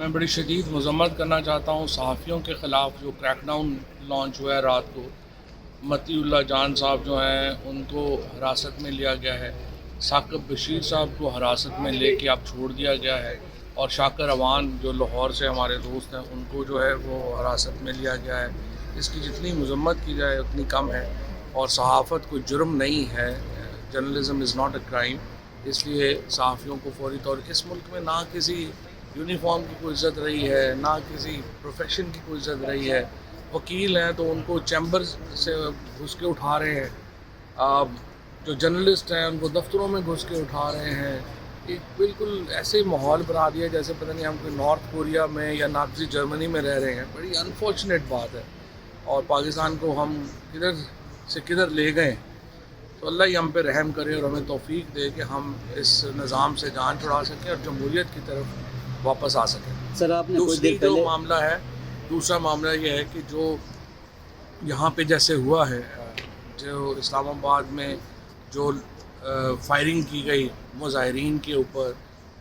मैं बड़ी शदीद मज़म्मत करना चाहता हूँ सहाफ़ियों के ख़िलाफ़ जो क्रैक डाउन लॉन्च हुआ है रात को। मतीउल्लाह जान साहब जो हैं उनको हिरासत में लिया गया है, साकिब बशीर साहब को हिरासत में लेके अब छोड़ दिया गया है, और शाकर अवान जो लाहौर से हमारे दोस्त हैं उनको जो है वो हिरासत में लिया गया है। इसकी जितनी मज़म्मत की जाए उतनी कम है, और सहाफ़त कोई जुर्म नहीं है, journalism is not a crime. इसलिए सहाफ़ियों को फौरी तौर इस मुल्क में ना किसी यूनिफॉर्म की कोई इज़्ज़त रही है, ना किसी प्रोफेशन की कोई इज़्ज़त रही है। वकील हैं तो उनको चैम्बर से घुस के उठा रहे हैं, जो जर्नलिस्ट हैं उनको दफ्तरों में घुस के उठा रहे हैं। एक बिल्कुल ऐसे ही माहौल बना दिया जैसे पता नहीं हम कोई नॉर्थ कोरिया में या नाज़ी जर्मनी में रह रहे हैं। बड़ी अनफॉर्चुनेट बात है, और पाकिस्तान को हम किधर से किधर ले गए। तो अल्लाह ही हम पे रहम करे और हमें तौफीक दे कि हम इस निज़ाम से जान छुड़ा सकें और जमहूरियत की तरफ वापस आ सकें। सर आपने कुछ दूसरी देर जो पहले मामला है, दूसरा मामला ये है कि जो यहाँ पे जैसे हुआ है, जो इस्लामाबाद में जो फायरिंग की गई मुज़ाहिरीन के ऊपर,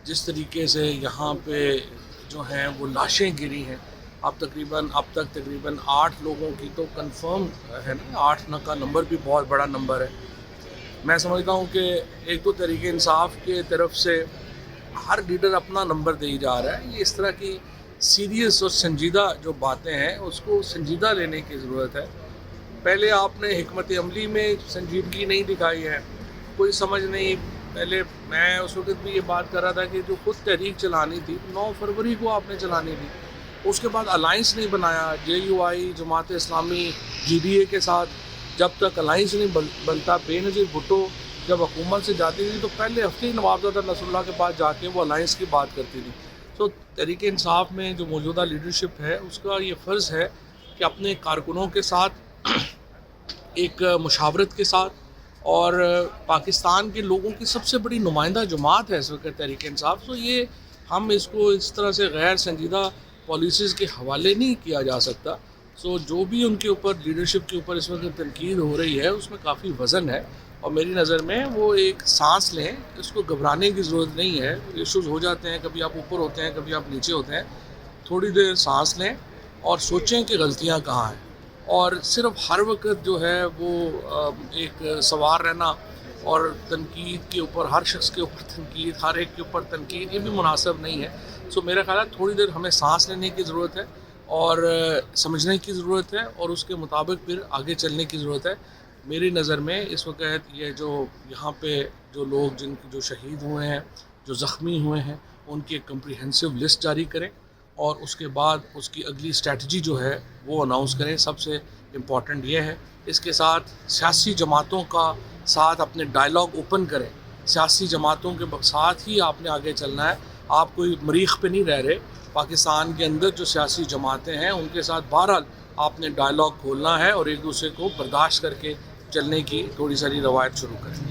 जिस तरीके से यहाँ पे जो हैं वो लाशें गिरी हैं, अब तक तकरीबन 8 लोगों की तो कंफर्म है ना, 8 का नंबर भी बहुत बड़ा नंबर है। मैं समझता हूँ कि एक तो तहरीक इंसाफ के तरफ से हर लीडर अपना नंबर दे ही जा रहा है। ये इस तरह की सीरियस और संजीदा जो बातें हैं उसको संजीदा लेने की ज़रूरत है। पहले आपने हिकमत अमली में संजीदगी नहीं दिखाई है, कोई समझ नहीं। पहले मैं उस वक्त भी ये बात कर रहा था कि जो खुद तहरीक चलानी थी 9 फरवरी को आपने चलानी थी, उसके बाद अलाइंस नहीं बनाया JUI जमात इस्लामी GDA के साथ। जब तक अलाइंस नहीं बनता, बेनज़ीर भुट्टो जब हुकूमत से जाती थी तो पहले हफ्ते ही नवाबज़ादा नसरुल्लाह के पास जाके वो अलाइंस की बात करती थी। तो तहरीक इंसाफ में जो मौजूदा लीडरशिप है उसका ये फ़र्ज़ है कि अपने कारकुनों के साथ एक मुशावरत के साथ, और पाकिस्तान के लोगों की सबसे बड़ी नुमाइंदा जमात है इस वक्त तहरीक इंसाफ, तो ये हम इसको इस तरह से गैर संजीदा पॉलिसीज़ के हवाले नहीं किया जा सकता। सो जो भी उनके ऊपर लीडरशिप के ऊपर इस वक्त तनकीद हो रही है उसमें काफ़ी वज़न है, और मेरी नज़र में वो एक सांस लें, इसको घबराने की ज़रूरत नहीं है। इश्यूज़ हो जाते हैं, कभी आप ऊपर होते हैं, कभी आप नीचे होते हैं। थोड़ी देर सांस लें और सोचें कि गलतियाँ कहाँ हैं, और सिर्फ हर वक्त जो है वो एक सवार रहना और तनकीद के ऊपर, हर शख्स के ऊपर तनकीद, हर एक के ऊपर तनकीद, ये भी मुनासिब नहीं है। सो मेरा ख्याल है थोड़ी देर हमें सांस लेने की ज़रूरत है और समझने की ज़रूरत है, और उसके मुताबिक फिर आगे चलने की ज़रूरत है। मेरी नज़र में इस वक्त ये जो यहाँ पे जो लोग जो शहीद हुए हैं, जो ज़ख्मी हुए हैं, उनकी एक कम्प्रीहेंसिव लिस्ट जारी करें, और उसके बाद उसकी अगली स्ट्रैटेजी जो है वो अनाउंस करें। सबसे इम्पॉर्टेंट ये है। इसके साथ सियासी जमातों का साथ अपने डायलॉग ओपन करें। सियासी जमातों के साथ ही आपने आगे चलना है, आप कोई मरीख पे नहीं रह रहे। पाकिस्तान के अंदर जो सियासी जमातें हैं उनके साथ बहरहाल आपने डायलॉग खोलना है, और एक दूसरे को बर्दाश्त करके चलने की थोड़ी सारी रवायत शुरू करें।